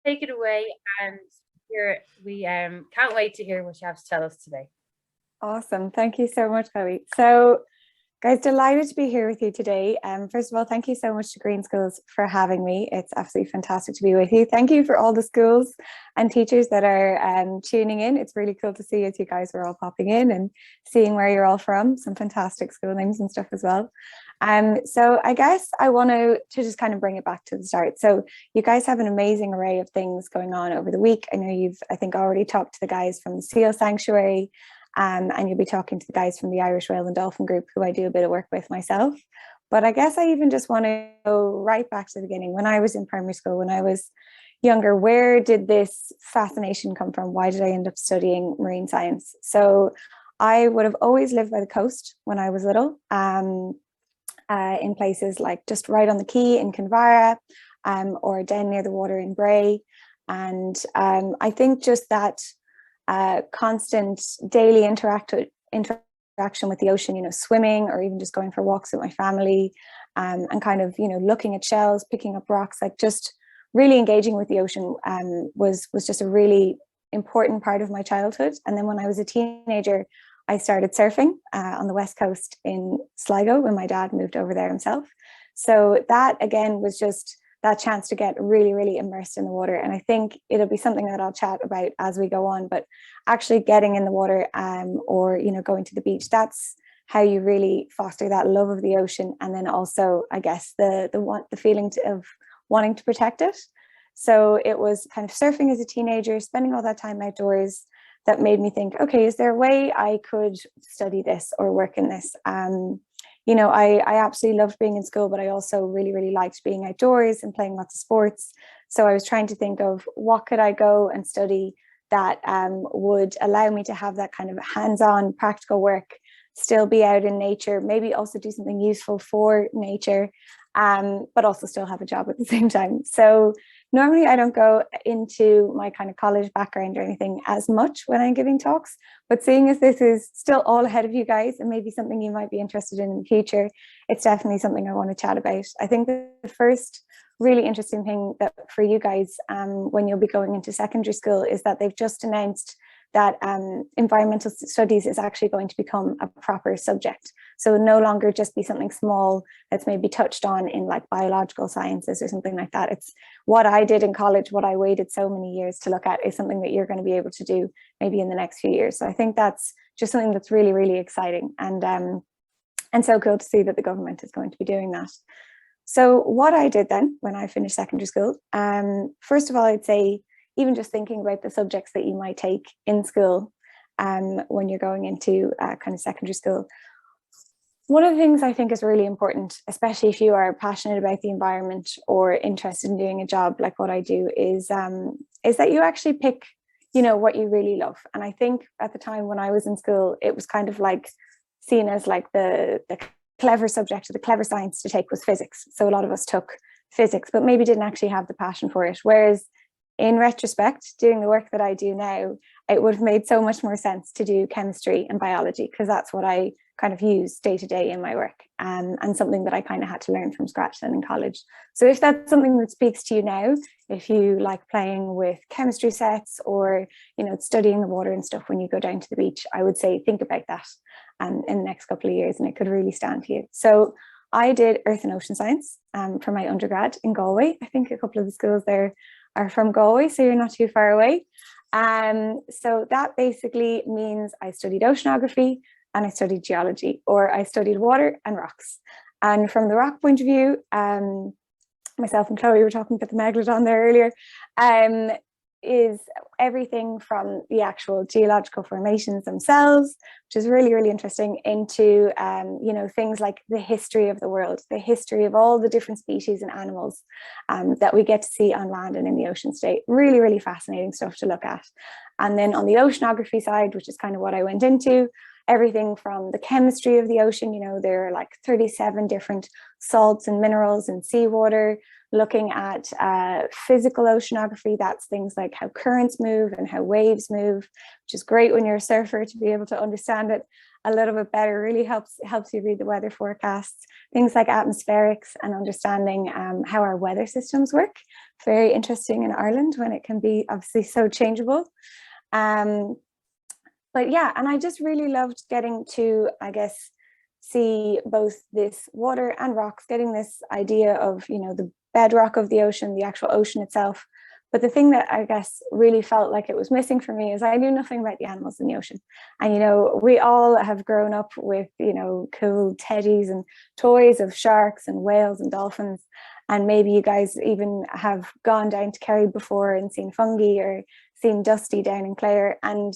take it away and hear we can't wait to hear what you have to tell us today. Awesome. Thank you so much, Chloe. So, guys, delighted to be here with you today. First of all, thank you so much to Green Schools for having me. It's absolutely fantastic to be with you. Thank you for all the schools and teachers that are tuning in. It's really cool to see as you guys are all popping in and seeing where you're all from. Some fantastic school names and stuff as well. So I guess I want to just kind of bring it back to the start. So you guys have an amazing array of things going on over the week. I know you've, I think, already talked to the guys from the Seal Sanctuary, and you'll be talking to the guys from the Irish Whale and Dolphin group, who I do a bit of work with myself. But I guess I even just want to go right back to the beginning. When I was in primary school, when I was younger, where did this fascination come from? Why did I end up studying marine science? So I would have always lived by the coast when I was little, in places like just right on the quay in Kinvara, or down near the water in Bray. And I think just that constant daily interaction with the ocean, you know, swimming or even just going for walks with my family, and kind of, you know, looking at shells, picking up rocks, like just really engaging with the ocean, was just a really important part of my childhood. And then when I was a teenager, I started surfing on the West Coast in Sligo when my dad moved over there himself. So that again was just that chance to get really, really immersed in the water. And I think it'll be something that I'll chat about as we go on, but actually getting in the water, or, you know, going to the beach, that's how you really foster that love of the ocean. And then also, I guess, the feeling of wanting to protect it. So it was kind of surfing as a teenager, spending all that time outdoors, that made me think, okay, is there a way I could study this or work in this? You know, I absolutely loved being in school, but I also really, really liked being outdoors and playing lots of sports. So I was trying to think of what could I go and study that would allow me to have that kind of hands-on practical work, still be out in nature, maybe also do something useful for nature, but also still have a job at the same time. So normally I don't go into my kind of college background or anything as much when I'm giving talks, but seeing as this is still all ahead of you guys and maybe something you might be interested in the future, it's definitely something I want to chat about. I think the first really interesting thing that for you guys, when you'll be going into secondary school, is that they've just announced that environmental studies is actually going to become a proper subject. So no longer just be something small that's maybe touched on in like biological sciences or something like that. It's what I did in college, what I waited so many years to look at, is something that you're going to be able to do maybe in the next few years. So I think that's just something that's really, really exciting, and so cool to see that the government is going to be doing that. So what I did then when I finished secondary school, first of all, I'd say, even just thinking about the subjects that you might take in school, when you're going into kind of secondary school, one of the things I think is really important, especially if you are passionate about the environment or interested in doing a job like what I do, is that you actually pick, you know, what you really love. And I think at the time when I was in school, it was kind of like seen as like the clever subject or the clever science to take was physics. So a lot of us took physics, but maybe didn't actually have the passion for it. Whereas in retrospect, doing the work that I do now, it would have made so much more sense to do chemistry and biology, because that's what I kind of use day to day in my work, and something that I kind of had to learn from scratch then in college. So if that's something that speaks to you now, if you like playing with chemistry sets or, you know, studying the water and stuff when you go down to the beach, I would say think about that in the next couple of years, and it could really stand to you. So I did Earth and Ocean Science for my undergrad in Galway. I think a couple of the schools there are from Galway, so you're not too far away. So that basically means I studied oceanography and I studied geology, or I studied water and rocks. And from the rock point of view, myself and Chloe were talking about the megalodon there earlier, is everything from the actual geological formations themselves, which is really, really interesting, into you know, things like the history of the world, the history of all the different species and animals that we get to see on land and in the ocean today. Really, really fascinating stuff to look at. And then on the oceanography side, which is kind of what I went into, everything from the chemistry of the ocean. You know, there are like 37 different salts and minerals in seawater, looking at physical oceanography. That's things like how currents move and how waves move, which is great when you're a surfer to be able to understand it a little bit better. Really helps you read the weather forecasts. Things like atmospherics and understanding how our weather systems work. Very interesting in Ireland when it can be obviously so changeable. But yeah, and I just really loved getting to, I guess, see both this water and rocks, getting this idea of, you know, the bedrock of the ocean, the actual ocean itself. But the thing that I guess really felt like it was missing for me is I knew nothing about the animals in the ocean. And, you know, we all have grown up with, you know, cool teddies and toys of sharks and whales and dolphins. And maybe you guys even have gone down to Kerry before and seen fungi or seen Dusty down in Clare. And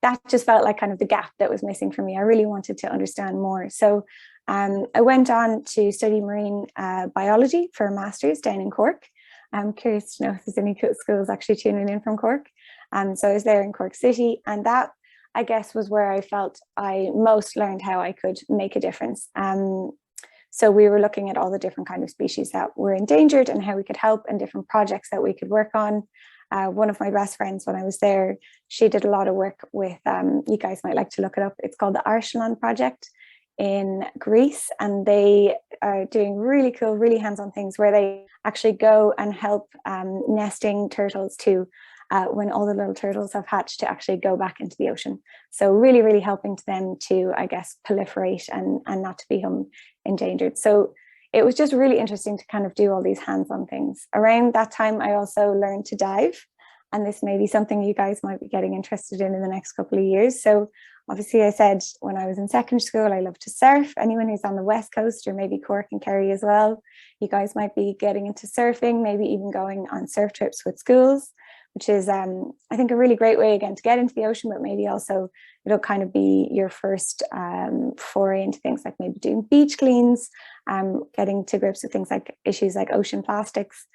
that just felt like kind of the gap that was missing for me. I really wanted to understand more. So I went on to study marine biology for a master's down in Cork. I'm curious to know if there's any schools actually tuning in from Cork. So I was there in Cork City, and that, I guess, was where I felt I most learned how I could make a difference. So we were looking at all the different kind of species that were endangered and how we could help, and different projects that we could work on. One of my best friends when I was there, she did a lot of work with, you guys might like to look it up, it's called the Archelon project in Greece, and they are doing really cool, really hands-on things where they actually go and help nesting turtles to, when all the little turtles have hatched, to actually go back into the ocean. So really, really helping them to, I guess, proliferate and not to become endangered. So it was just really interesting to kind of do all these hands-on things. Around that time, I also learned to dive. And this may be something you guys might be getting interested in the next couple of years. So obviously I said when I was in secondary school, I love to surf. Anyone who's on the West Coast, or maybe Cork and Kerry as well, you guys might be getting into surfing, maybe even going on surf trips with schools, which is, I think, a really great way, again, to get into the ocean, but maybe also it'll kind of be your first foray into things like maybe doing beach cleans, getting to grips with things like issues like ocean plastics.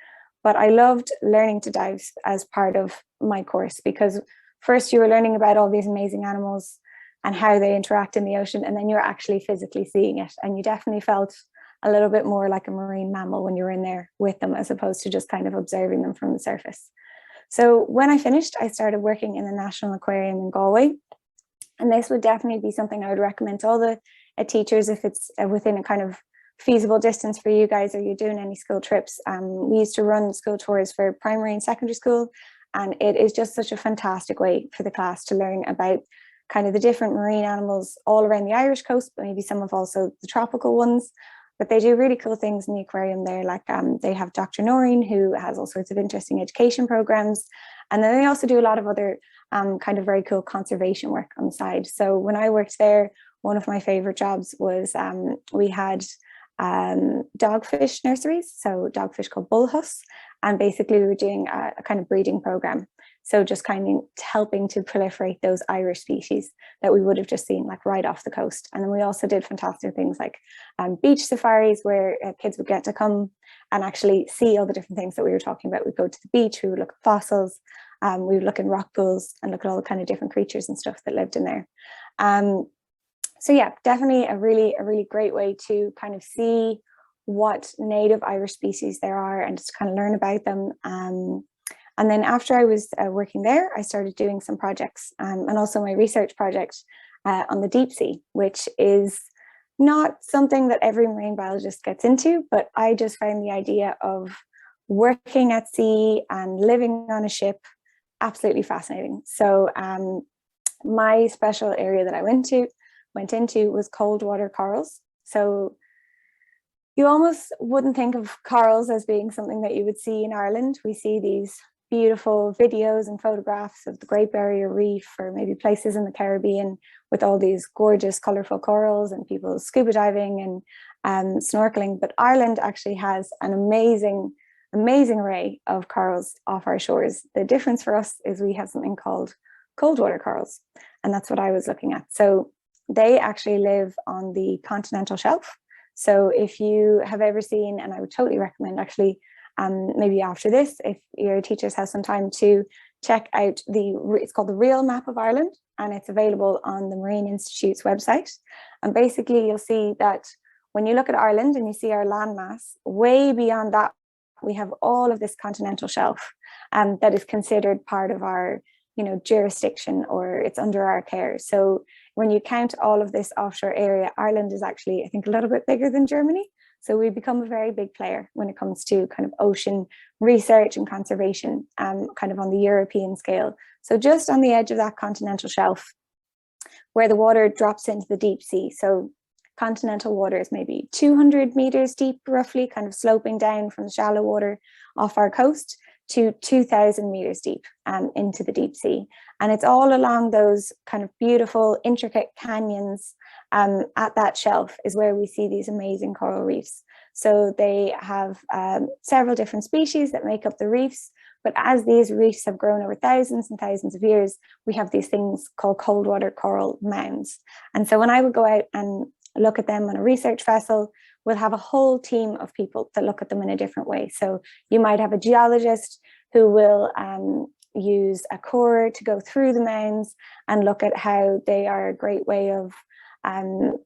But I loved learning to dive as part of my course, because first you were learning about all these amazing animals and how they interact in the ocean, and then you're actually physically seeing it. And you definitely felt a little bit more like a marine mammal when you're in there with them, as opposed to just kind of observing them from the surface. So when I finished, I started working in the National Aquarium in Galway. And this would definitely be something I would recommend to all the teachers if it's within a kind of feasible distance for you guys, or you're doing any school trips. We used to run school tours for primary and secondary school, and it is just such a fantastic way for the class to learn about kind of the different marine animals all around the Irish coast, but maybe some of also the tropical ones. But they do really cool things in the aquarium there. Like they have Dr. Noreen, who has all sorts of interesting education programs. And then they also do a lot of other kind of very cool conservation work on the side. So when I worked there, one of my favorite jobs was we had dogfish nurseries, so dogfish called bullhuss. And basically we were doing a kind of breeding program. So just kind of helping to proliferate those Irish species that we would have just seen like right off the coast. And then we also did fantastic things like beach safaris, where kids would get to come and actually see all the different things that we were talking about. We'd go to the beach, we would look at fossils, we would look in rock pools and look at all the kind of different creatures and stuff that lived in there. So yeah, definitely a really great way to kind of see what native Irish species there are and just kind of learn about them. And then after I was working there, I started doing some projects and also my research project on the deep sea, which is not something that every marine biologist gets into, but I just found the idea of working at sea and living on a ship absolutely fascinating. So my special area that I went into was cold water corals. So you almost wouldn't think of corals as being something that you would see in Ireland. We see these beautiful videos and photographs of the Great Barrier Reef, or maybe places in the Caribbean with all these gorgeous colorful corals and people scuba diving and snorkeling. But Ireland actually has an amazing array of corals off our shores. The difference for us is we have something called cold water corals, and that's what I was looking at. So they actually live on the continental shelf. So if you have ever seen, and I would totally recommend actually maybe after this, if your teachers have some time, to check out it's called the Real Map of Ireland, and it's available on the Marine Institute's website. And basically you'll see that when you look at Ireland and you see our landmass, way beyond that, we have all of this continental shelf that is considered part of our, jurisdiction, or it's under our care. So when you count all of this offshore area, Ireland is actually, I think, a little bit bigger than Germany. So we become a very big player when it comes to kind of ocean research and conservation, kind of on the European scale. So just on the edge of that continental shelf, where the water drops into the deep sea. So continental water is maybe 200 meters deep, roughly, kind of sloping down from the shallow water off our coast to 2,000 meters deep into the deep sea. And it's all along those kind of beautiful, intricate canyons at that shelf is where we see these amazing coral reefs. So they have several different species that make up the reefs. But as these reefs have grown over thousands and thousands of years, we have these things called cold water coral mounds. And so when I would go out and look at them on a research vessel, we'll have a whole team of people that look at them in a different way. So you might have a geologist who will use a core to go through the mounds and look at how they are a great way of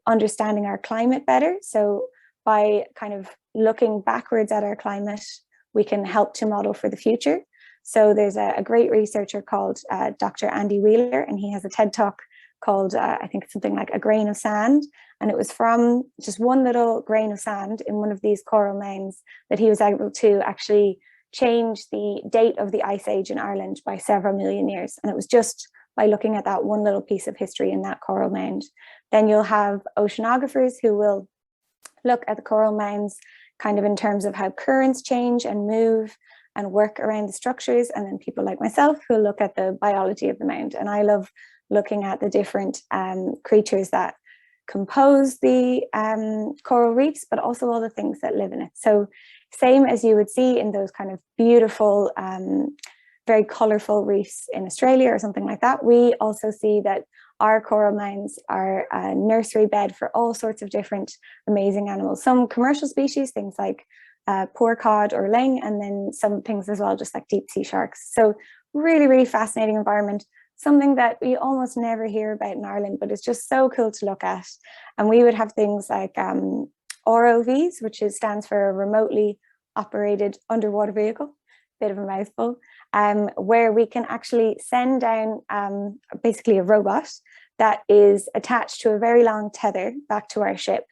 understanding our climate better. So by kind of looking backwards at our climate, we can help to model for the future. So there's a great researcher called Dr. Andy Wheeler, and he has a TED Talk called, I think it's something like A Grain of Sand. And it was from just one little grain of sand in one of these coral mounds that he was able to actually change the date of the ice age in Ireland by several million years. And it was just by looking at that one little piece of history in that coral mound. Then you'll have oceanographers who will look at the coral mounds kind of in terms of how currents change and move and work around the structures. And then people like myself who look at the biology of the mound. And I love looking at the different creatures that compose the coral reefs, but also all the things that live in it. So same as you would see in those kind of beautiful, very colorful reefs in Australia or something like that, we also see that our coral mounds are a nursery bed for all sorts of different amazing animals. Some commercial species, things like poor cod or ling, and then some things as well, just like deep sea sharks. So really, really fascinating environment. Something that we almost never hear about in Ireland, but it's just so cool to look at. And we would have things like ROVs, which stands for remotely operated underwater vehicle, bit of a mouthful, where we can actually send down basically a robot that is attached to a very long tether back to our ship.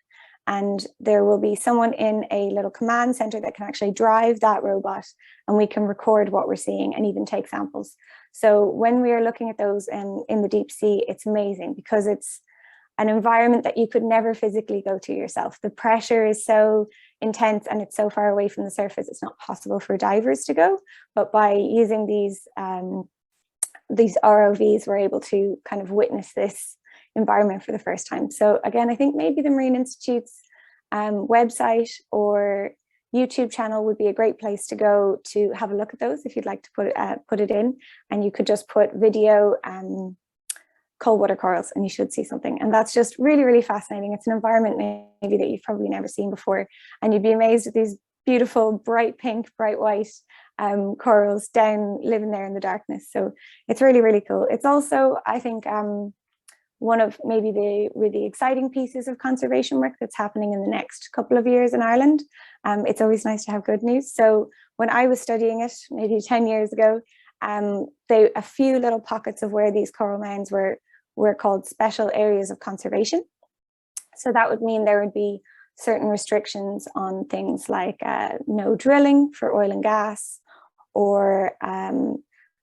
And there will be someone in a little command center that can actually drive that robot, and we can record what we're seeing and even take samples. So when we are looking at those in the deep sea, it's amazing because it's an environment that you could never physically go to yourself. The pressure is so intense and it's so far away from the surface, it's not possible for divers to go. But by using these ROVs, we're able to kind of witness this environment for the first time. So again, I think maybe the Marine Institute's website or YouTube channel would be a great place to go to have a look at those if you'd like to put it in, and you could just put video cold water corals and you should see something. And that's just really, really fascinating. It's an environment maybe that you've probably never seen before, and you'd be amazed at these beautiful bright pink, bright white corals down living there in the darkness. So it's really, really cool. It's also, I think, one of maybe the really exciting pieces of conservation work that's happening in the next couple of years in Ireland. It's always nice to have good news. So when I was studying it, maybe 10 years ago, a few little pockets of where these coral mounds were called special areas of conservation. So that would mean there would be certain restrictions on things like no drilling for oil and gas, or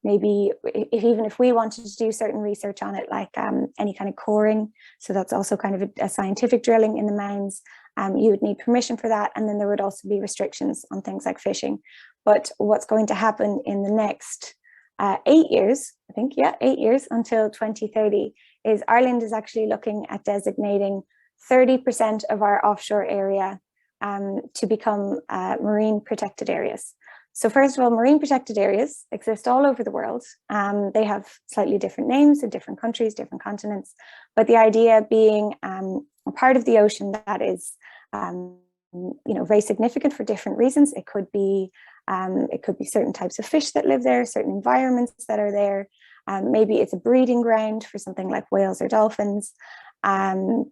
maybe even if we wanted to do certain research on it, like any kind of coring, so that's also kind of a scientific drilling in the mounds, you would need permission for that. And then there would also be restrictions on things like fishing. But what's going to happen in the next 8 years, I think, 8 years until 2030, is Ireland is actually looking at designating 30% of our offshore area to become marine protected areas. So first of all, marine protected areas exist all over the world. They have slightly different names in different countries, different continents, but the idea being a part of the ocean that is very significant for different reasons. It could be It could be certain types of fish that live there, certain environments that are there. Maybe it's a breeding ground for something like whales or dolphins. And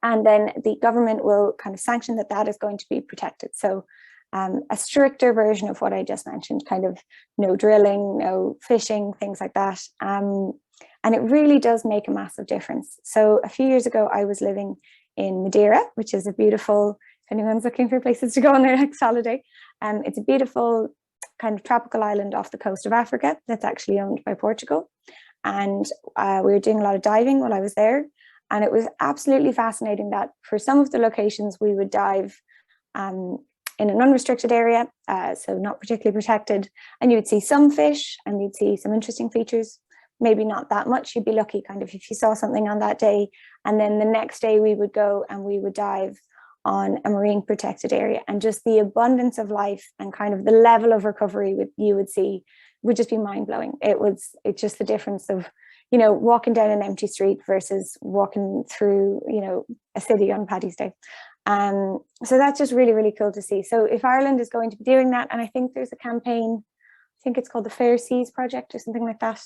then the government will kind of sanction that that is going to be protected. So a stricter version of what I just mentioned, kind of no drilling, no fishing, things like that. And it really does make a massive difference. So a few years ago, I was living in Madeira, which is a beautiful, if anyone's looking for places to go on their next holiday, it's a beautiful kind of tropical island off the coast of Africa that's actually owned by Portugal. And we were doing a lot of diving while I was there. And it was absolutely fascinating that for some of the locations we would dive in an unrestricted area, so not particularly protected, and you would see some fish and you'd see some interesting features, maybe not that much. You'd be lucky kind of if you saw something on that day. And then the next day we would go and we would dive on a marine protected area, and just the abundance of life and kind of the level of recovery you would see would just be mind-blowing. It's just the difference of, you know, walking down an empty street versus walking through, you know, a city on Paddy's Day. So that's just really, really cool to see. So if Ireland is going to be doing that, and I think there's a campaign, I think it's called the Fair Seas Project or something like that.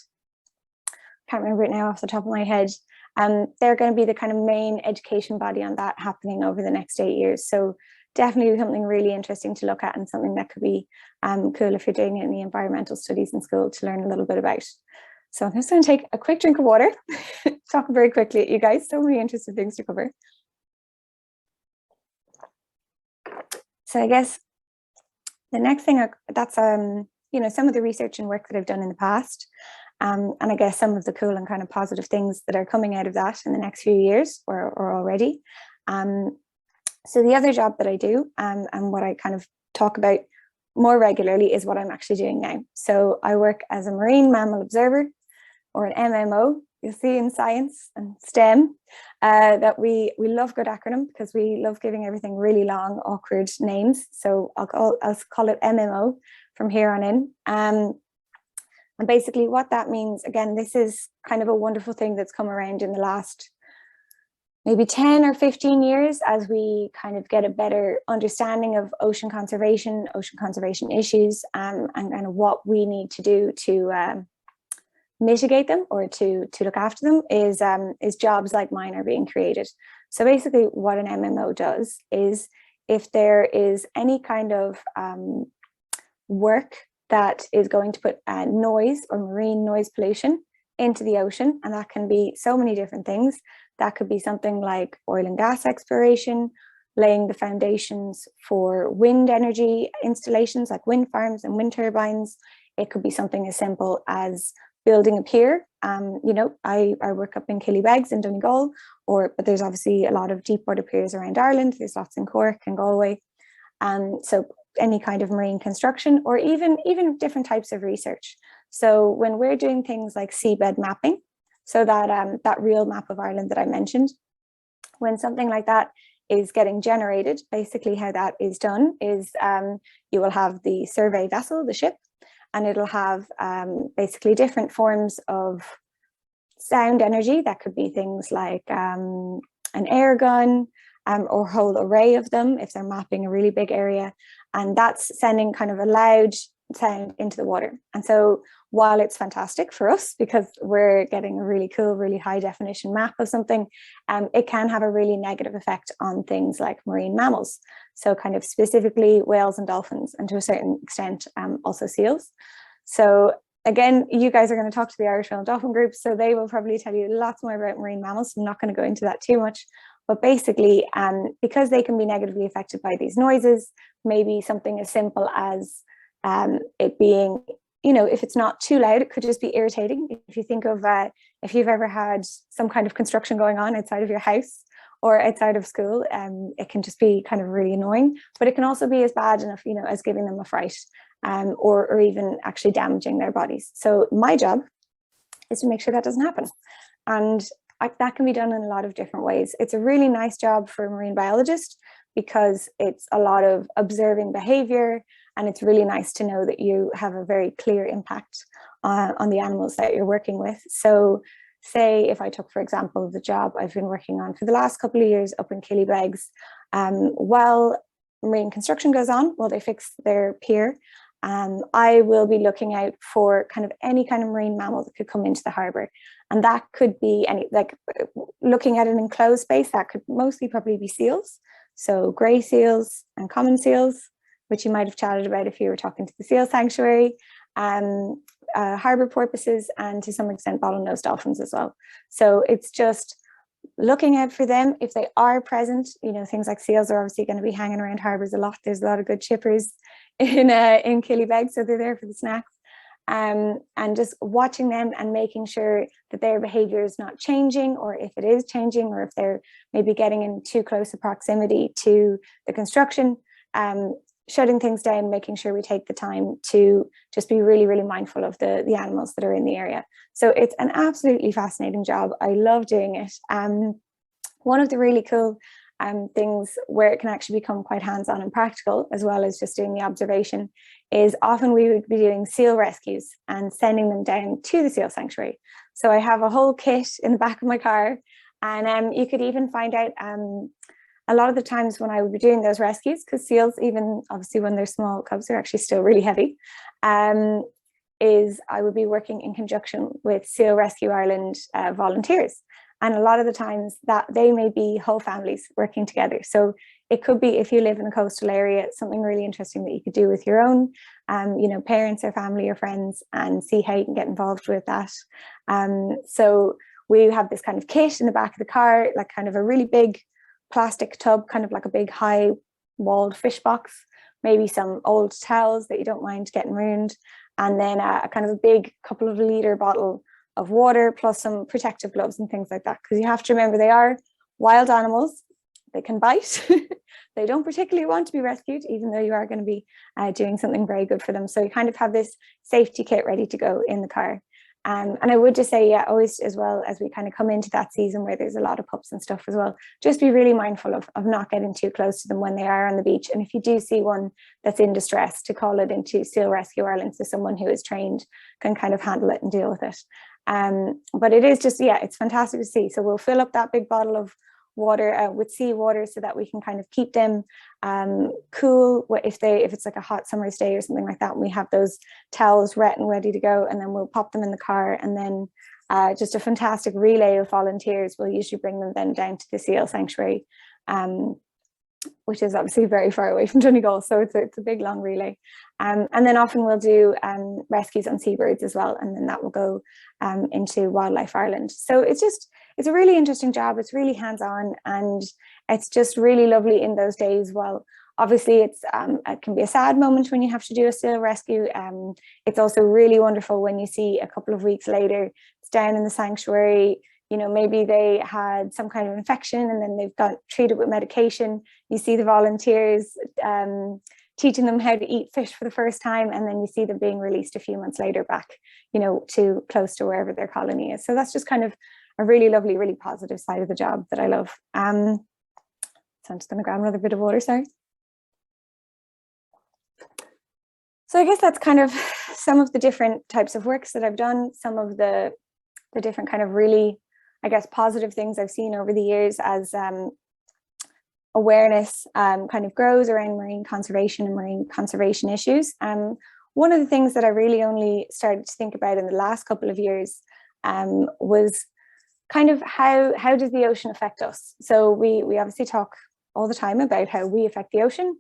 Can't remember it now off the top of my head. They're going to be the kind of main education body on that happening over the next 8 years. So definitely something really interesting to look at, and something that could be cool if you're doing any environmental studies in school to learn a little bit about. So I'm just going to take a quick drink of water, talking very quickly at you guys. So many interesting things to cover. So I guess the next thing that's you know, some of the research and work that I've done in the past, and I guess some of the cool and kind of positive things that are coming out of that in the next few years or already. So the other job that I do, and what I kind of talk about more regularly, is what I'm actually doing now. So I work as a marine mammal observer, or an MMO. You'll see in science and STEM that we love good acronym, because we love giving everything really long, awkward names. So I'll call it MMO from here on in. And basically what that means, again, this is kind of a wonderful thing that's come around in the last maybe 10 or 15 years, as we kind of get a better understanding of ocean conservation issues, and kind of what we need to do to mitigate them, or to look after them, is jobs like mine are being created. So basically what an MMO does is, if there is any kind of work that is going to put noise or marine noise pollution into the ocean, and that can be so many different things. That could be something like oil and gas exploration, laying the foundations for wind energy installations like wind farms and wind turbines. It could be something as simple as building a pier. You know, I work up in Killybegs in Donegal, but there's obviously a lot of deep water piers around Ireland. There's lots in Cork and Galway. So any kind of marine construction, or even different types of research. So when we're doing things like seabed mapping, so that real map of Ireland that I mentioned, when something like that is getting generated, basically how that is done is you will have the survey vessel, the ship, and it'll have basically different forms of sound energy. That could be things like an air gun, or a whole array of them if they're mapping a really big area. And that's sending kind of a loud sound into the water. And so while it's fantastic for us because we're getting a really cool, really high definition map of something, it can have a really negative effect on things like marine mammals. So kind of specifically whales and dolphins, and to a certain extent also seals. So again, you guys are going to talk to the Irish Whale and Dolphin group, so they will probably tell you lots more about marine mammals. I'm not going to go into that too much. But basically, because they can be negatively affected by these noises, maybe something as simple as it being, you know, if it's not too loud, it could just be irritating. If you think of, if you've ever had some kind of construction going on outside of your house or outside of school, it can just be kind of really annoying. But it can also be as bad enough, you know, as giving them a fright, or even actually damaging their bodies. So my job is to make sure that doesn't happen. And that can be done in a lot of different ways. It's a really nice job for a marine biologist because it's a lot of observing behavior, and it's really nice to know that you have a very clear impact on the animals that you're working with. So say if I took, for example, the job I've been working on for the last couple of years up in Killybegs, while marine construction goes on while they fix their pier, I will be looking out for kind of any kind of marine mammal that could come into the harbour. And that could be any, like looking at an enclosed space, that could mostly probably be seals. So grey seals and common seals, which you might have chatted about if you were talking to the seal sanctuary, harbour porpoises, and to some extent bottlenose dolphins as well. So it's just looking out for them if they are present. You know, things like seals are obviously going to be hanging around harbours a lot. There's a lot of good chippers in Killybegs, so they're there for the snacks. And just watching them and making sure that their behavior is not changing, or if it is changing, or if they're maybe getting in too close a proximity to the construction, shutting things down, making sure we take the time to just be really, really mindful of the animals that are in the area. So it's an absolutely fascinating job. I love doing it. One of the really cool things where it can actually become quite hands-on and practical, as well as just doing the observation, is often we would be doing seal rescues and sending them down to the seal sanctuary. So I have a whole kit in the back of my car, and you could even find out a lot of the times when I would be doing those rescues, because seals, even obviously when they're small cubs, are actually still really heavy, is I would be working in conjunction with Seal Rescue Ireland volunteers. And a lot of the times that they may be whole families working together. So it could be, if you live in a coastal area, something really interesting that you could do with your own, you know, parents or family or friends, and see how you can get involved with that. So we have this kind of kit in the back of the car, like kind of a really big plastic tub, kind of like a big high walled fish box, maybe some old towels that you don't mind getting ruined, and then a kind of a big couple of litre bottle of water, plus some protective gloves and things like that, because you have to remember they are wild animals. They can bite. They don't particularly want to be rescued, even though you are going to be doing something very good for them. So you kind of have this safety kit ready to go in the car. And I would just say, yeah, always, as well as we kind of come into that season where there's a lot of pups and stuff as well, just be really mindful of not getting too close to them when they are on the beach. And if you do see one that's in distress, to call it into Seal Rescue Ireland, so someone who is trained can kind of handle it and deal with it. But it is just, yeah, it's fantastic to see. So we'll fill up that big bottle of water with seawater, so that we can kind of keep them cool if it's like a hot summer's day or something like that, and we have those towels wet and ready to go, and then we'll pop them in the car, and then just a fantastic relay of volunteers will usually bring them then down to the seal sanctuary, which is obviously very far away from Donegal, so it's a big long relay, and then often we'll do rescues on seabirds as well, and then that will go into Wildlife Ireland. So it's a really interesting job. It's really hands-on, and it's just really lovely in those days. Well, obviously it can be a sad moment when you have to do a seal rescue. It's also really wonderful when you see a couple of weeks later, it's down in the sanctuary, you know, maybe they had some kind of infection and then they've got treated with medication. You see the volunteers teaching them how to eat fish for the first time, and then you see them being released a few months later back, you know, to close to wherever their colony is. So that's just kind of a really lovely, really positive side of the job that I love. So I'm just going to grab another bit of water, sorry. So I guess that's kind of some of the different types of works that I've done, some of the different kind of really, I guess, positive things I've seen over the years as awareness kind of grows around marine conservation and marine conservation issues. One of the things that I really only started to think about in the last couple of years was kind of how does the ocean affect us? So we obviously talk all the time about how we affect the ocean,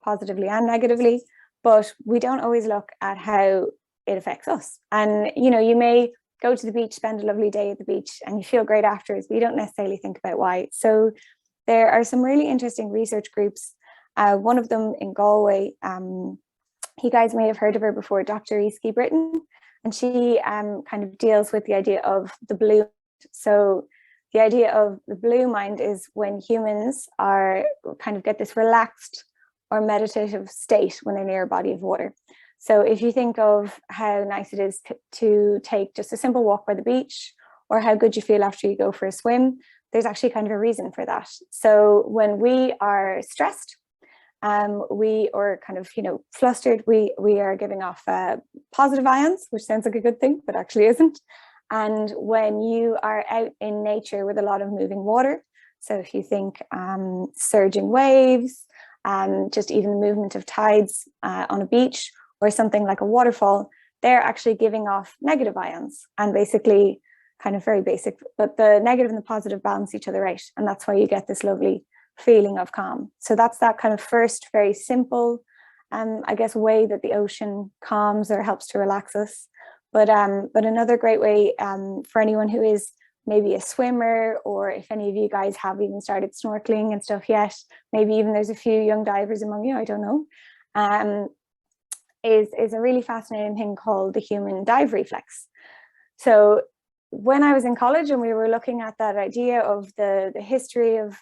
positively and negatively, but we don't always look at how it affects us. And, you know, you may go to the beach, spend a lovely day at the beach, and you feel great afterwards, but you don't necessarily think about why. So there are some really interesting research groups. One of them in Galway, you guys may have heard of her before, Dr. Eski Britton, and she kind of deals with the idea of the blue. So the idea of the blue mind is when humans are kind of get this relaxed or meditative state when they're near a body of water. So if you think of how nice it is to take just a simple walk by the beach, or how good you feel after you go for a swim, there's actually kind of a reason for that. So when we are stressed, or kind of, you know, flustered, we are giving off positive ions, which sounds like a good thing, but actually isn't. And when you are out in nature with a lot of moving water, so if you think surging waves, just even the movement of tides on a beach or something like a waterfall, they're actually giving off negative ions, and basically, kind of very basic, but the negative and the positive balance each other out, and that's why you get this lovely feeling of calm. So that's that kind of first very simple, I guess, way that the ocean calms or helps to relax us. But another great way for anyone who is maybe a swimmer, or if any of you guys have even started snorkeling and stuff yet, maybe even there's a few young divers among you, I don't know, is a really fascinating thing called the human dive reflex. So when I was in college and we were looking at that idea of the history of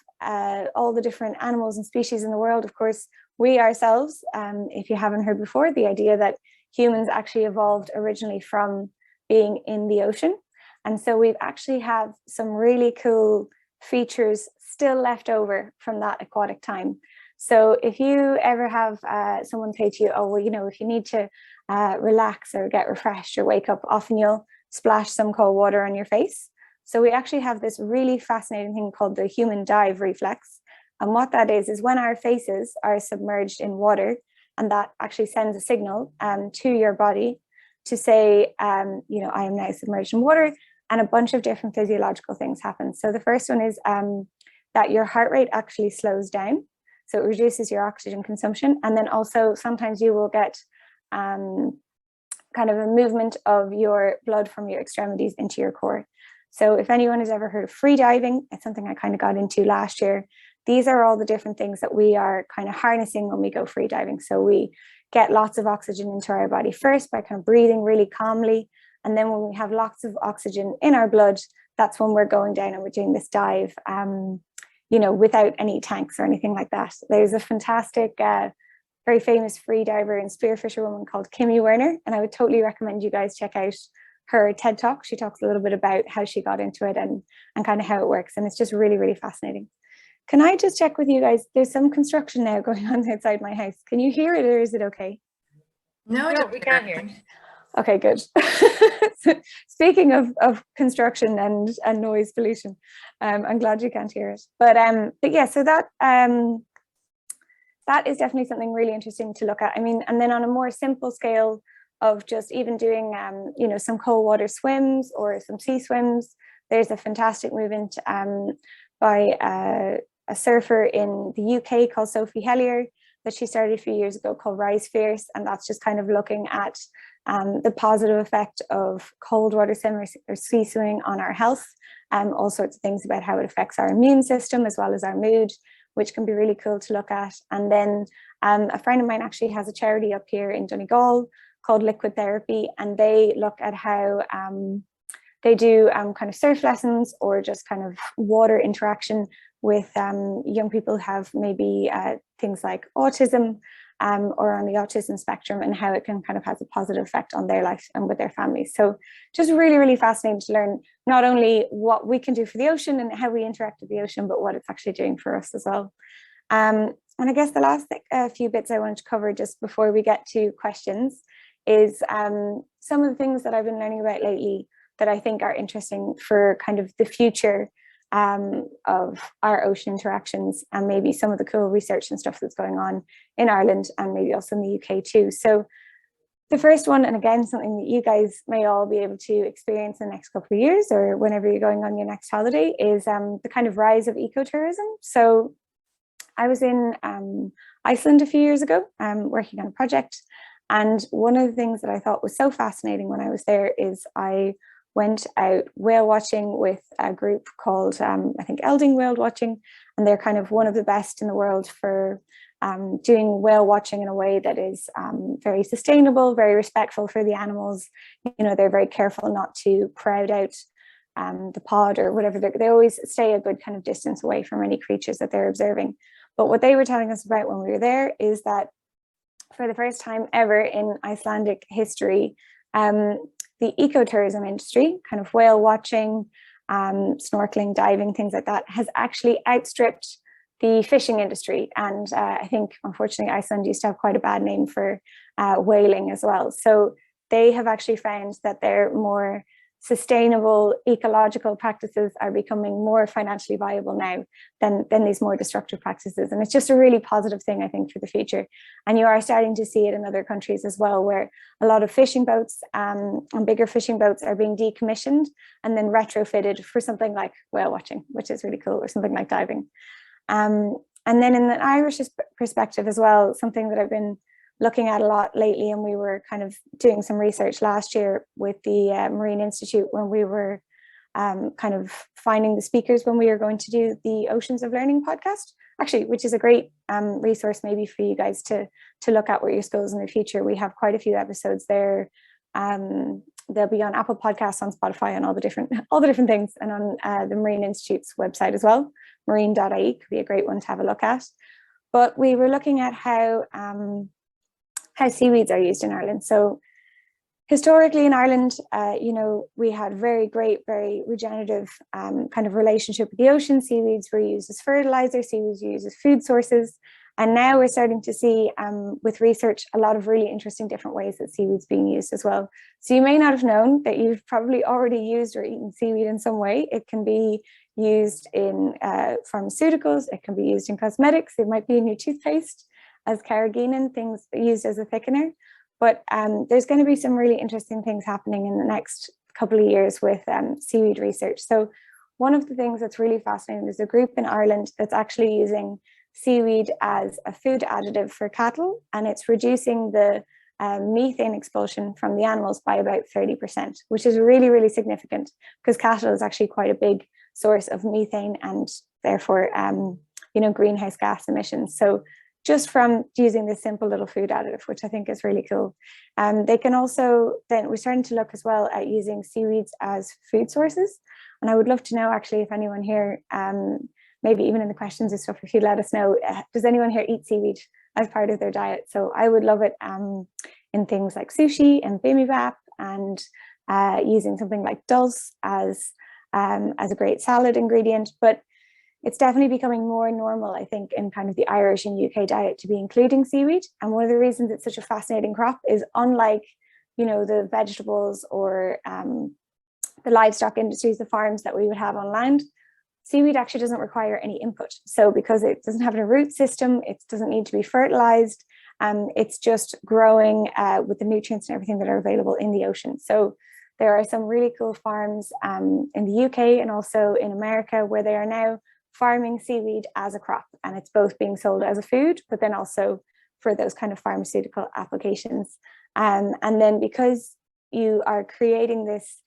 all the different animals and species in the world, of course, we ourselves, if you haven't heard before, the idea that humans actually evolved originally from being in the ocean. And so we've actually have some really cool features still left over from that aquatic time. So if you ever have someone say to you, oh, well, you know, if you need to relax or get refreshed or wake up, often you'll splash some cold water on your face. So we actually have this really fascinating thing called the human dive reflex. And what that is when our faces are submerged in water, and that actually sends a signal to your body to say, you know, I am now submerged in water, and a bunch of different physiological things happen. So the first one is that your heart rate actually slows down. So it reduces your oxygen consumption. And then also sometimes you will get kind of a movement of your blood from your extremities into your core. So if anyone has ever heard of free diving, it's something I kind of got into last year. These are all the different things that we are kind of harnessing when we go free diving. So we get lots of oxygen into our body first by kind of breathing really calmly. And then when we have lots of oxygen in our blood, that's when we're going down and we're doing this dive, you know, without any tanks or anything like that. There's a fantastic, very famous free diver and spearfisher woman called Kimmy Werner, and I would totally recommend you guys check out her TED Talk. She talks a little bit about how she got into it and kind of how it works, and it's just really, really fascinating. Can I just check with you guys? There's some construction now going on outside my house. Can you hear it, or is it okay? No, we can't hear it. Okay, good. So, speaking of construction and noise pollution, I'm glad you can't hear it. But yeah, so that is definitely something really interesting to look at. I mean, and then on a more simple scale of just even doing, you know, some cold water swims or some sea swims, there's a fantastic movement by a surfer in the UK called Sophie Hellier that she started a few years ago called Rise Fierce, and that's just kind of looking at the positive effect of cold water swim or sea swimming on our health, all sorts of things about how it affects our immune system as well as our mood, which can be really cool to look at. And then a friend of mine actually has a charity up here in Donegal called Liquid Therapy, and they look at how they do kind of surf lessons or just kind of water interaction with young people who have maybe things like autism or on the autism spectrum, and how it can kind of has a positive effect on their life and with their families. So just really, really fascinating to learn not only what we can do for the ocean and how we interact with the ocean, but what it's actually doing for us as well. And I guess the last few bits I wanted to cover just before we get to questions is some of the things that I've been learning about lately that I think are interesting for kind of the future of our ocean interactions, and maybe some of the cool research and stuff that's going on in Ireland and maybe also in the UK too. So the first one, and again, something that you guys may all be able to experience in the next couple of years or whenever you're going on your next holiday, is the kind of rise of ecotourism. So I was in Iceland a few years ago working on a project, and one of the things that I thought was so fascinating when I was there is I went out whale watching with a group called, I think, Elding Whale Watching, and they're kind of one of the best in the world for doing whale watching in a way that is very sustainable, very respectful for the animals. You know, they're very careful not to crowd out the pod or whatever. They always stay a good kind of distance away from any creatures that they're observing. But what they were telling us about when we were there is that for the first time ever in Icelandic history, the ecotourism industry, kind of whale watching, snorkeling, diving, things like that, has actually outstripped the fishing industry. And I think, unfortunately, Iceland used to have quite a bad name for whaling as well. So they have actually found that they're more sustainable ecological practices are becoming more financially viable now than these more destructive practices. And it's just a really positive thing, I think, for the future. And you are starting to see it in other countries as well, where a lot of fishing boats and bigger fishing boats are being decommissioned and then retrofitted for something like whale watching, which is really cool, or something like diving. And then in an Irish perspective as well, something that I've been looking at a lot lately, and we were kind of doing some research last year with the Marine Institute when we were kind of finding the speakers when we were going to do the Oceans of Learning podcast, actually, which is a great resource maybe for you guys to look at with your schools in the future. We have quite a few episodes there. They'll be on Apple Podcasts, on Spotify, and all the different things, and on the Marine Institute's website as well. Marine.ie could be a great one to have a look at. But we were looking at how seaweeds are used in Ireland. So historically in Ireland, we had very regenerative kind of relationship with the ocean. Seaweeds were used as fertilizer, seaweeds were used as food sources. And now we're starting to see with research, a lot of really interesting different ways that seaweed's being used as well. So you may not have known that you've probably already used or eaten seaweed in some way. It can be used in pharmaceuticals, it can be used in cosmetics, it might be in your toothpaste as carrageenan, things used as a thickener. But there's going to be some really interesting things happening in the next couple of years with seaweed research. So one of the things that's really fascinating, there's a group in Ireland that's actually using seaweed as a food additive for cattle, and it's reducing the methane expulsion from the animals by about 30%, which is really significant, because cattle is actually quite a big source of methane and therefore greenhouse gas emissions. So just from using this simple little food additive, which I think is really cool. They can also, then we're starting to look as well at using seaweeds as food sources. And I would love to know actually if anyone here, maybe even in the questions and stuff, if you'd let us know, does anyone here eat seaweed as part of their diet? So I would love it in things like sushi and bibimbap, and using something like dulse as a great salad ingredient. But it's definitely becoming more normal, I think, in kind of the Irish and UK diet to be including seaweed. And one of the reasons it's such a fascinating crop is, unlike, the vegetables or the livestock industries, the farms that we would have on land, seaweed actually doesn't require any input. So because it doesn't have a root system, it doesn't need to be fertilized. It's just growing with the nutrients and everything that are available in the ocean. So there are some really cool farms in the UK and also in America where they are now farming seaweed as a crop, and it's both being sold as a food, but then also for those kind of pharmaceutical applications. And then because you are creating this,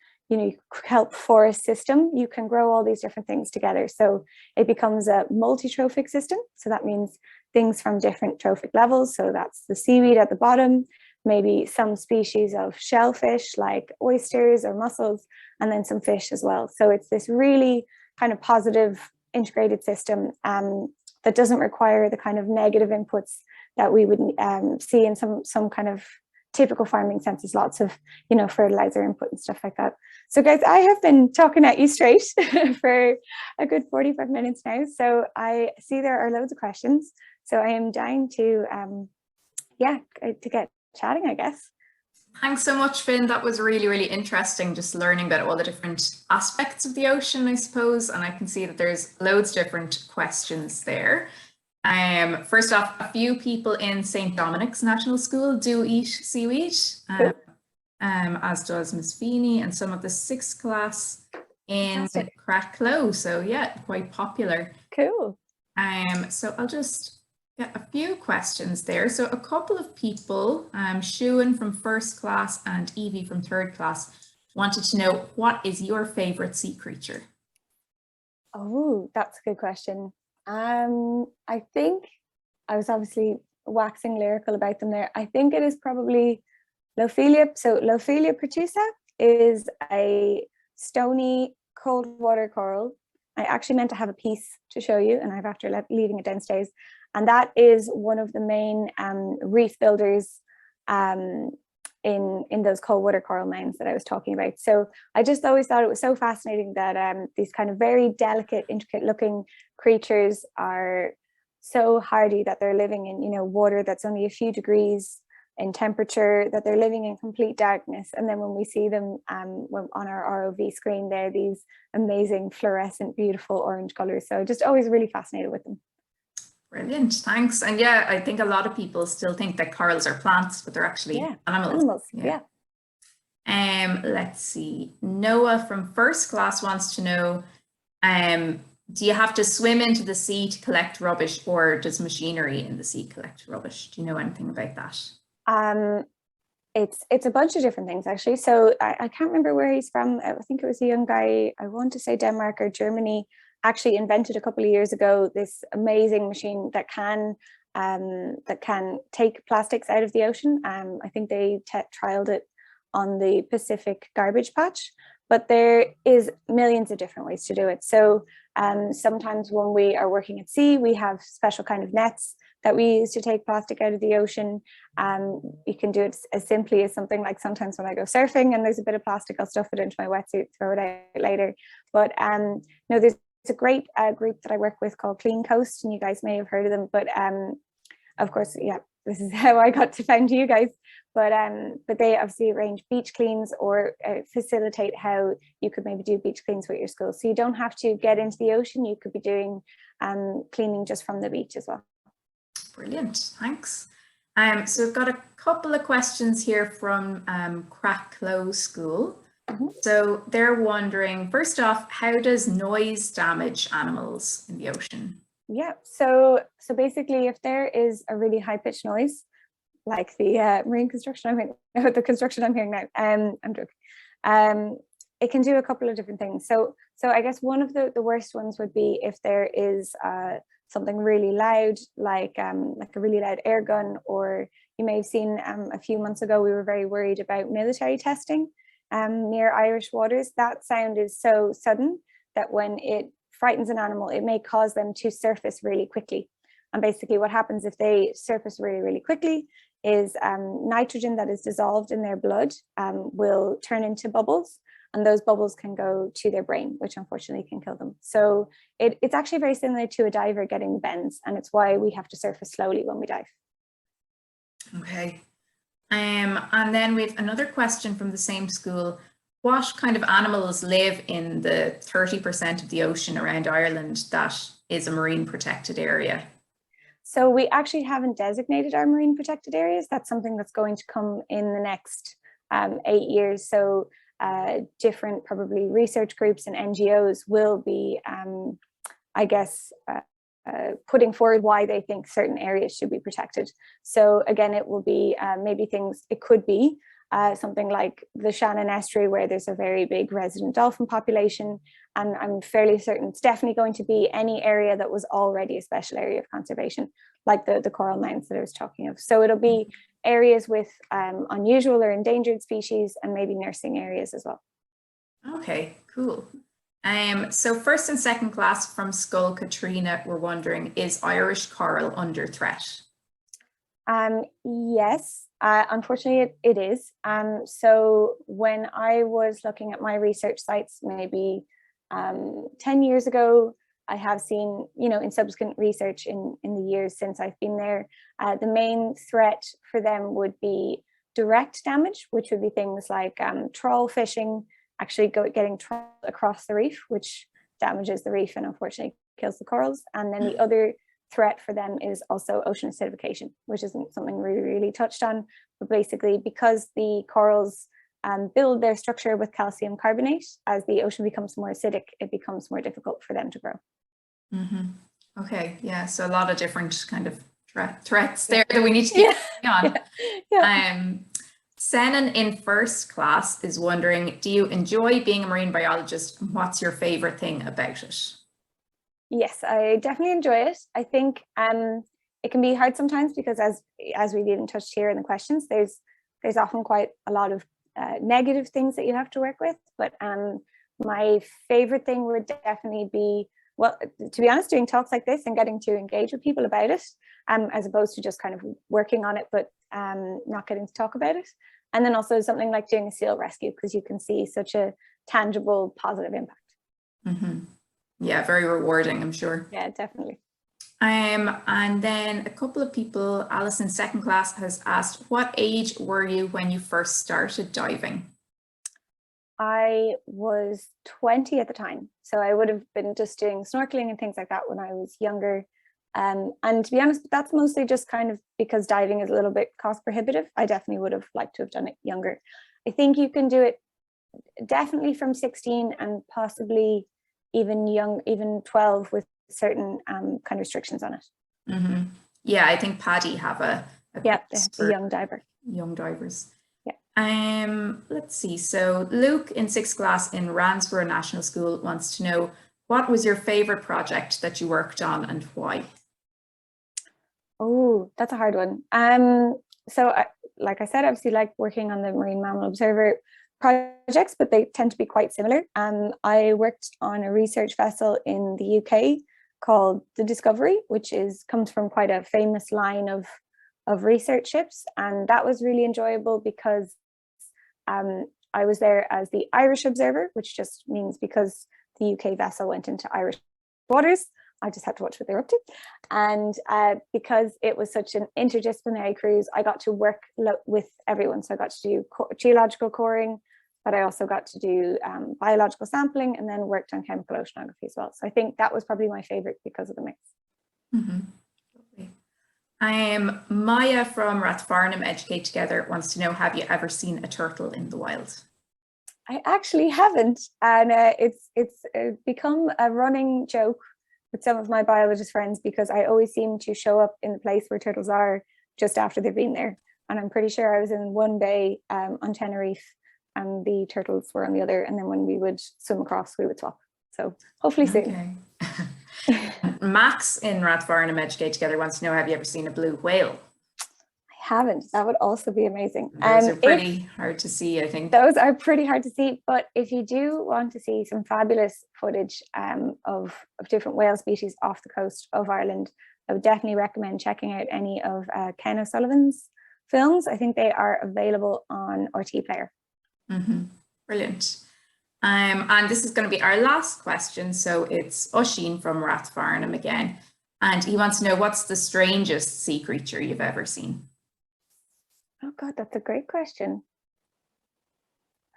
kelp forest system, you can grow all these different things together. So it becomes a multi-trophic system. So that means things from different trophic levels. So that's the seaweed at the bottom, maybe some species of shellfish like oysters or mussels, and then some fish as well. So it's this really kind of positive integrated system that doesn't require the kind of negative inputs that we would see in some kind of typical farming senses, lots of fertilizer input and stuff like that. So guys, I have been talking at you straight for a good 45 minutes now, so I see there are loads of questions, so I am dying to get chatting, I guess. Thanks so much, Finn. That was really interesting, just learning about all the different aspects of the ocean, I suppose. And I can see that there's loads of different questions there. First off, a few people in St. Dominic's National School do eat seaweed, as does Miss Feeney and some of the 6th class in Cracklow. So yeah, quite popular. Cool. So I'll just get a few questions there. So a couple of people, Shuan from 1st class and Evie from 3rd class, wanted to know, what is your favorite sea creature? Oh, that's a good question. I think I was obviously waxing lyrical about them there. I think it is probably Lophelia. So Lophelia pertusa is a stony cold water coral. I actually meant to have a piece to show you, and I've after leaving it downstairs. And that is one of the main reef builders in those cold water coral mounds that I was talking about. So I just always thought it was so fascinating that these kind of very delicate, intricate looking creatures are so hardy, that they're living in water that's only a few degrees in temperature, that they're living in complete darkness. And then when we see them on our ROV screen, they're these amazing fluorescent, beautiful orange colors. So just always really fascinated with them. Brilliant, thanks. And yeah, I think a lot of people still think that corals are plants, but they're actually animals. Yeah. Let's see. Noah from first class wants to know, do you have to swim into the sea to collect rubbish, or does machinery in the sea collect rubbish? Do you know anything about that? It's a bunch of different things, actually. So I can't remember where he's from. I think it was a young guy, I want to say Denmark or Germany, actually invented a couple of years ago this amazing machine that can take plastics out of the ocean. I think they trialed it on the Pacific garbage patch, but there is millions of different ways to do it. So sometimes when we are working at sea, we have special kind of nets that we use to take plastic out of the ocean. You can do it as simply as something like, sometimes when I go surfing and there's a bit of plastic, I'll stuff it into my wetsuit, throw it out later. But no, there's a great group that I work with called Clean Coasts, and you guys may have heard of them. But of course, yeah, this is how I got to find you guys. But they obviously arrange beach cleans, or facilitate how you could maybe do beach cleans with your school. So you don't have to get into the ocean. You could be doing cleaning just from the beach as well. Brilliant, thanks. So we've got a couple of questions here from Cracklow School. So they're wondering, first off, how does noise damage animals in the ocean? Yeah, so basically, if there is a really high pitched noise, like the marine construction I'm hearing, the construction I'm hearing now, I'm joking. It can do a couple of different things. So I guess one of the worst ones would be if there is something really loud, like a really loud air gun, or you may have seen a few months ago, we were very worried about military testing near Irish waters. That sound is so sudden that when it frightens an animal, it may cause them to surface really quickly. And basically what happens if they surface really, really quickly is nitrogen that is dissolved in their blood will turn into bubbles, and those bubbles can go to their brain, which unfortunately can kill them. So it's actually very similar to a diver getting the bends, and it's why we have to surface slowly when we dive. Okay. And then we have another question from the same school. What kind of animals live in the 30% of the ocean around Ireland that is a marine protected area? So we actually haven't designated our marine protected areas. That's something that's going to come in the next 8 years. So different probably research groups and NGOs will be, I guess, putting forward why they think certain areas should be protected. So again, it will be maybe things, it could be something like the Shannon Estuary, where there's a very big resident dolphin population. And I'm fairly certain it's definitely going to be any area that was already a special area of conservation, like the coral mounds that I was talking of. So it'll be areas with unusual or endangered species, and maybe nursing areas as well. Okay, cool. So first and second class from Skull Katrina were wondering, is Irish coral under threat? Yes, unfortunately it is. So when I was looking at my research sites, maybe 10 years ago, I have seen, in subsequent research in the years since I've been there, the main threat for them would be direct damage, which would be things like trawl fishing, actually getting trawled across the reef, which damages the reef and unfortunately kills the corals. And then the other threat for them is also ocean acidification, which isn't something we really touched on, but basically because the corals build their structure with calcium carbonate, as the ocean becomes more acidic, it becomes more difficult for them to grow. Okay, yeah, so a lot of different kind of threats there that we need to keep on. Senan in first class is wondering, do you enjoy being a marine biologist, and what's your favorite thing about it? Yes, I definitely enjoy it. I think it can be hard sometimes because as we've even touched here in the questions, there's often quite a lot of negative things that you have to work with. But my favorite thing would definitely be, well, to be honest, doing talks like this and getting to engage with people about it, as opposed to just kind of working on it, but not getting to talk about it. And then also something like doing a seal rescue, because you can see such a tangible, positive impact. Yeah, very rewarding, I'm sure. Yeah, definitely. And then a couple of people, Alison, second class, has asked, what age were you when you first started diving? I was 20 at the time, so I would have been just doing snorkeling and things like that when I was younger. And to be honest, that's mostly just kind of because diving is a little bit cost prohibitive. I definitely would have liked to have done it younger. I think you can do it definitely from 16 and possibly even 12 with certain kind of restrictions on it. Mm-hmm. Yeah, I think Paddy have a the young diver. Young divers. Yeah. Let's see. So Luke in sixth class in Ransborough National School wants to know, what was your favorite project that you worked on and why? Oh, that's a hard one. So like I said, obviously like working on the Marine Mammal Observer projects, but they tend to be quite similar. I worked on a research vessel in the UK called the Discovery, which comes from quite a famous line of research ships, and that was really enjoyable because I was there as the Irish observer, which just means because the UK vessel went into Irish waters, I just had to watch what they were up to. And because it was such an interdisciplinary cruise, I got to work with everyone. So I got to do geological coring, but I also got to do biological sampling, and then worked on chemical oceanography as well. So I think that was probably my favorite because of the mix. Mm-hmm. Maya from Rathfarnham Educate Together wants to know, have you ever seen a turtle in the wild? I actually haven't, and it's become a running joke with some of my biologist friends because I always seem to show up in the place where turtles are just after they've been there. And I'm pretty sure I was in one bay on Tenerife and the turtles were on the other, and then when we would swim across, we would swap. So hopefully soon. Okay. Max in Rathfarnham Educate Together wants to know, have you ever seen a blue whale? I haven't. That would also be amazing. Those are pretty hard to see, I think. Those are pretty hard to see, but if you do want to see some fabulous footage of different whale species off the coast of Ireland, I would definitely recommend checking out any of Ken O'Sullivan's films. I think they are available on RT Player. Mm-hmm. Brilliant. And this is going to be our last question. So it's Oisin from Rathfarnham again. And he wants to know, what's the strangest sea creature you've ever seen? Oh God, that's a great question.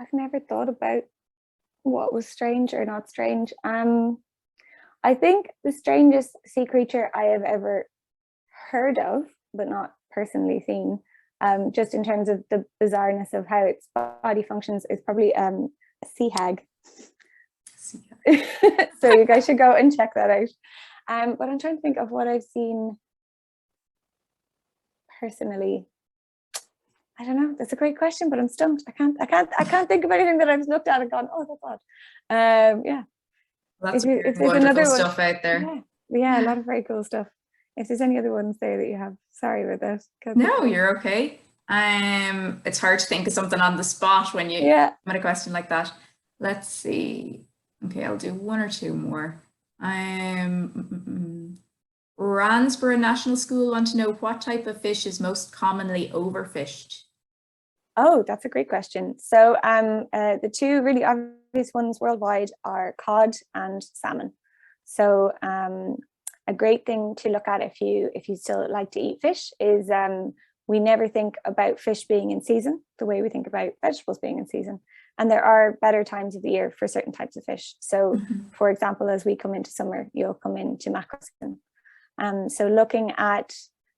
I've never thought about what was strange or not strange. I think the strangest sea creature I have ever heard of, but not personally seen, just in terms of the bizarreness of how its body functions, is probably a sea hag. So you guys should go and check that out. But I'm trying to think of what I've seen personally. I don't know. That's a great question, but I'm stumped. I can't think of anything that I've looked at and gone, oh, that's odd. Yeah. That's wonderful stuff out there. Yeah, a lot of very cool stuff. If there's any other ones there that you have, sorry about that. No, you're okay. It's hard to think of something on the spot when you get a question like that. Let's see. Okay, I'll do one or two more. Ransborough National School want to know, what type of fish is most commonly overfished? Oh, that's a great question. So the two really obvious ones worldwide are cod and salmon. So a great thing to look at if you still like to eat fish is we never think about fish being in season the way we think about vegetables being in season. And there are better times of the year for certain types of fish. So for example, as we come into summer, you'll come into mackerel season. So looking at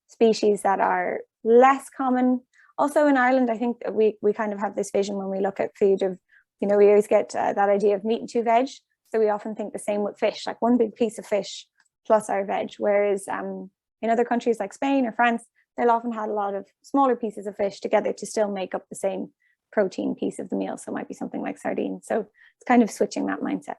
species that are less common. Also in Ireland, I think that we kind of have this vision when we look at food of, we always get that idea of meat and two veg. So we often think the same with fish, like one big piece of fish plus our veg. Whereas in other countries like Spain or France, they'll often have a lot of smaller pieces of fish together to still make up the same protein piece of the meal. So it might be something like sardines. So it's kind of switching that mindset.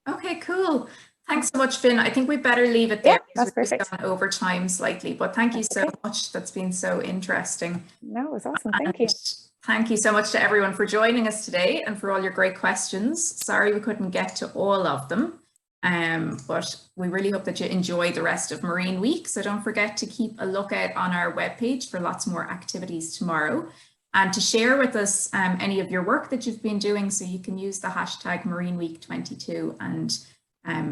Okay, cool. Thanks so much, Finn. I think we better leave it there. Yeah, that's perfect. Gone over time slightly, but thank you so much. That's been so interesting. No, it was awesome. Thank you. Thank you so much to everyone for joining us today and for all your great questions. Sorry we couldn't get to all of them, but we really hope that you enjoy the rest of Marine Week. So don't forget to keep a lookout on our webpage for lots more activities tomorrow, and to share with us any of your work that you've been doing. So you can use the hashtag MarineWeek22 and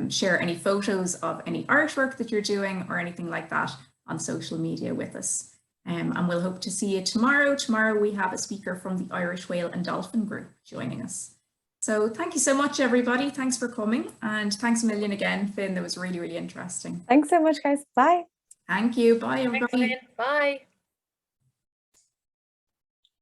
share any photos of any artwork that you're doing or anything like that on social media with us. And we'll hope to see you tomorrow. Tomorrow we have a speaker from the Irish Whale and Dolphin group joining us. So thank you so much, everybody. Thanks for coming. And thanks a million again, Finn. That was really, really interesting. Thanks so much, guys. Bye. Thank you. Bye, Thanks, everybody. Lynn. Bye.